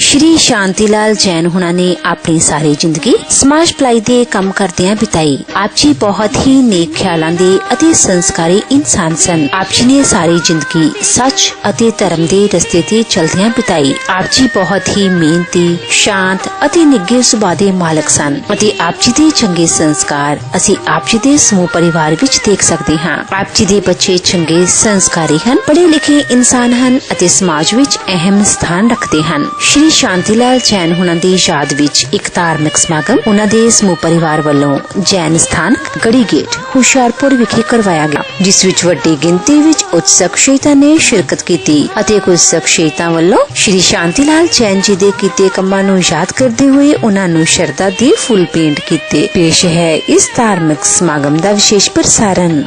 श्री शांतिलाल जैन हुणा ने अपनी सारी जिंदगी समाज भलाई दे काम करदियां बिताई। आप जी बहुत ही नेक ख्यालां दे अति संस्कारी इंसान सन। आप जी ने सारी जिंदगी सच अति धर्म दे रस्ते ते चलदियां बिताई। आप जी बहुत ही मेहनती, शांत अति निग्घे सुभाਅ दे मालक सन अते आप जी दे चंगे संस्कार असीं आप जी दे समूह परिवार विच देख सकते हां। आप जी दे बच्चे चंगे संस्कारी हन, पढ़े लिखे इंसान हन अते समाज विच अहम स्थान रखते हन। श्री शांतिलाल जैन हुणा दी याद विच एक धार्मिक समागम उन्हां दे समूह परिवार वल्लों जैन स्थान गढ़ी गेट हुशियारपुर विखे करवाया गया, जिस विच वड्डी गिनती विच उच्च शख्सियतां ने शिरकत कीती अते कुछ शख्सियतां वल्लों श्री शांतिलाल जैन जी दे कीते कम्मां नूं याद करदे होए उन्हां नूं शरधा दे फुल भेंट कीते। पेश है इस धार्मिक समागम दा विशेष प्रसारण।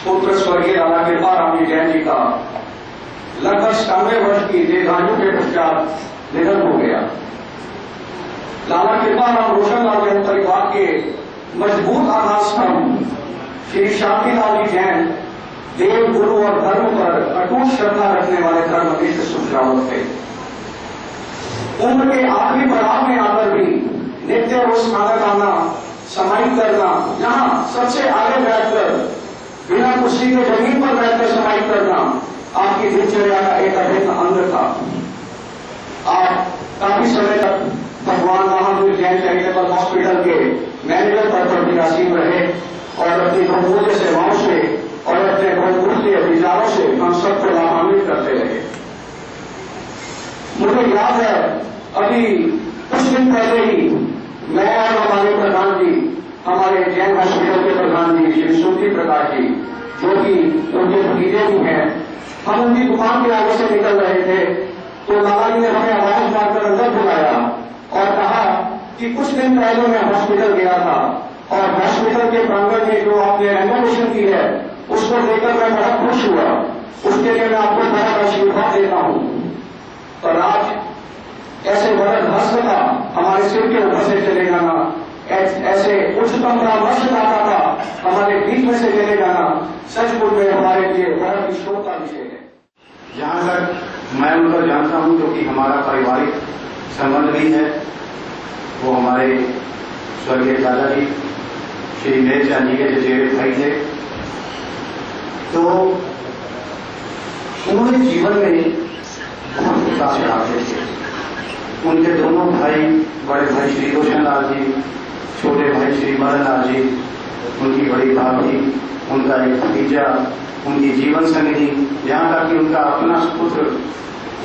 पुत्र स्वर्गीय लाला कृपा राम जैन जी का लगभग 97 वर्ष की दीर्घायु के पश्चात निधन हो गया। लाला कृपा राम रोशनलाल जैन परिवार के मजबूत आधार स्तंभ श्री शांतिलाल जी जैन देव, गुरु और धर्म पर अटूट श्रद्धा रखने वाले धर्मनिष्ठ सुश्रावक थे। उम्र के आखिरी पड़ाव में आकर भी नित्य रोज खाना खाना, समाहित करना, यहाँ सबसे आगे बैठकर बिना कुर्सी के जमीन पर बैठकर समाहित करना आपकी दिनचर्या का एक अभिन्न अंग था। आप काफी समय तक भगवान महावीर जैन चैरिटेबल हॉस्पिटल के मैनेजर पद पर विरासीन रहे और अपनी बहुमूल्य सेवाओं से और अपने बहुमूल्य विचारों से हम सबको लाभान्वित करते रहे। मुझे याद है अभी कुछ दिन पहले ही मैं और हमारे प्रधान जी, हमारे जैन हॉस्पिटल के प्रधान जी श्री सुखी प्रकाश जी, जो कि उनके भतीजे भी हैं, हम उनकी दुकान के आगे से निकल रहे थे तो लाला जी ने हमें आवाज मारकर अंदर बुलाया और कहा कि कुछ दिन पहले मैं हॉस्पिटल गया था और हॉस्पिटल के प्रांगण में जो आपने रेनोवेशन की है उसको लेकर मैं बड़ा खुश हुआ। उसके लिए मैं आपको बड़ा आशीर्वाद देता हूं। पर आज ऐसे बड़ा हस्त का हमारे सिर के ऊपर से चलेगा ना, ऐसे उच्चतम परामर्शदाता का हमारे बीच में से चले जाना सचमुच में हमारे लिए बहुत ही शोक का विषय है। जहाँ तक मैं उनको जानता हूँ, जो कि हमारा पारिवारिक संबंध भी है, वो हमारे स्वर्गीय दादाजी श्री मेहरचंद जी के चचेरे भाई थे। तो उन्होंने जीवन में बहुत उतार चढ़ाव थे। उनके दोनों भाई, बड़े भाई श्री रोशन लाल जी, छोटे भाई श्री मदन लाल जी, उनकी बड़ी भाभी, उनका एक भतीजा, उनकी जीवन संगिनी, यहाँ तक कि उनका अपना पुत्र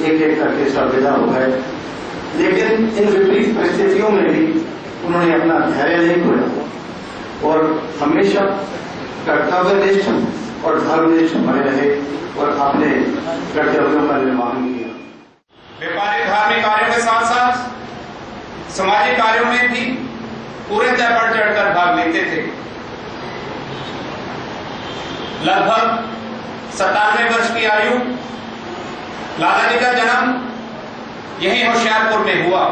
एक एक करके सब विदा हो गए। लेकिन इन विपरीत परिस्थितियों में भी उन्होंने अपना धैर्य नहीं खोया और हमेशा कर्तव्यनिष्ठ और धर्मनिष्ठ बने रहे और अपने कर्तव्यों का निर्वहन किया। व्यापारिक धार्मिक कार्यों के साथ साथ सामाजिक कार्यों में भी पूरे बढ़ चढ़कर भाग लेते थे। लगभग 97 वर्ष की आयु लाला जी का जन्म यही होशियारपुर में हुआ।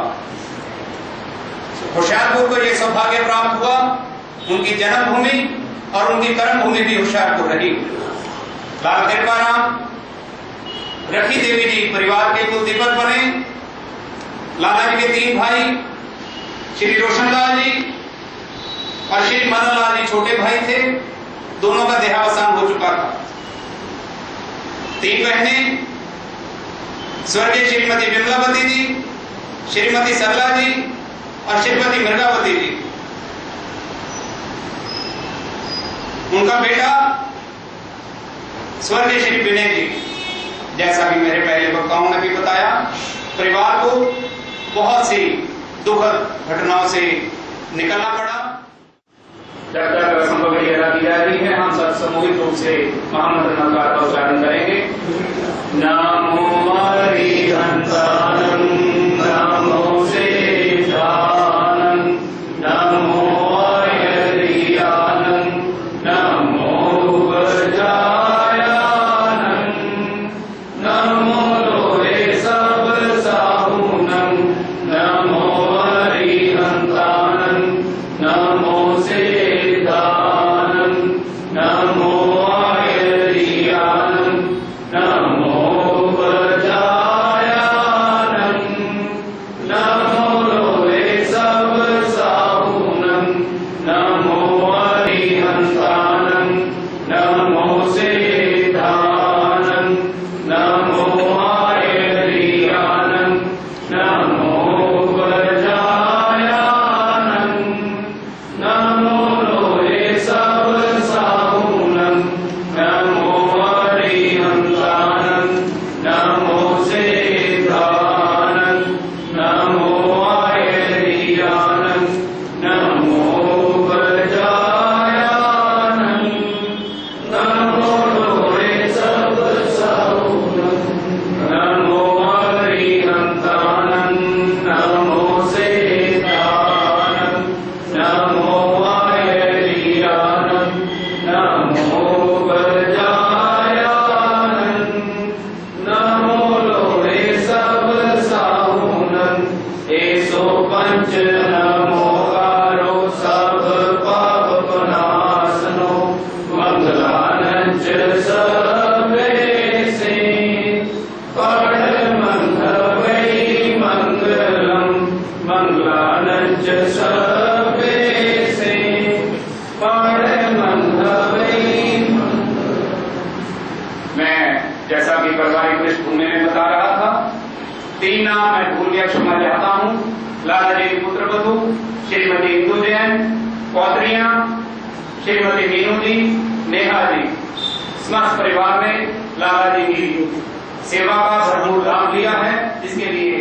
होशियारपुर को यह सौभाग्य प्राप्त हुआ, उनकी जन्मभूमि और उनकी कर्मभूमि भी होशियारपुर रही। लाला कृपाराम रखी देवी जी परिवार के कुल दीपक बने। लाला जी के 3 भाई श्री रोशनलाल जी और श्री मदन लाल जी छोटे भाई थे। दोनों का देहावसान हो चुका था। 3 बहनें स्वर्गीय श्रीमती विमलावती जी, श्रीमती सरला जी और श्रीमती मृगावती जी। उनका बेटा स्वर्गीय श्री विनय जी। जैसा कि मेरे पहले वक्ताओं ने भी बताया, परिवार को बहुत सी दुखद घटनाओं से निकलना पड़ा। जब तक रस्म पगड़ी अदा की जा रही है, हम सब सामूहिक रूप से महामंत्र नमस्कार का उच्चारण करेंगे। नमो हरिहंतानं, नमो सेठानं, नमो हरियानं, नमो गजायानं, नमो लोहे सब साहुनं, नमो हरिहंतानं, नमो सेठानं, नमो हरियानं, नमो गजायानं, नमो लोहे सब साहुनं, नमो हरिहंतानं, नमो सेठानं, नमो हरियानं, नमो गजायानं, नमो लोहे सब साहुनं, नमो हरिहंतानं, नमो सेठानं, नमो हरियानं, नमो गजायानं, नमो लोहे सब साहुनं, नमो हरिहंतानं, नमो सेठानं, नमो हरियानं, नमो गजायानं, नमो लोहे सब साहुनं। 105 नमोकारो सब पाप नाशनो, मंगलानंच सर्वेसे, पढ़ मंगवै मंगलम, मंगलानंच सर्वेसे, पढ़ मंगवै। मैं जैसा कि पारिवारिक पृष्ठभूमि में बता रहा था, 3 नाम मैं भूल गया, क्षमा चाहता हूँ। लाला जी की पुत्र बधू श्रीमती इंदु जैन, पौत्रियां श्रीमती मीनू जी, नेहा जी। समस्त परिवार ने लाला जी की सेवा का भरपूर लाभ लिया है, जिसके लिए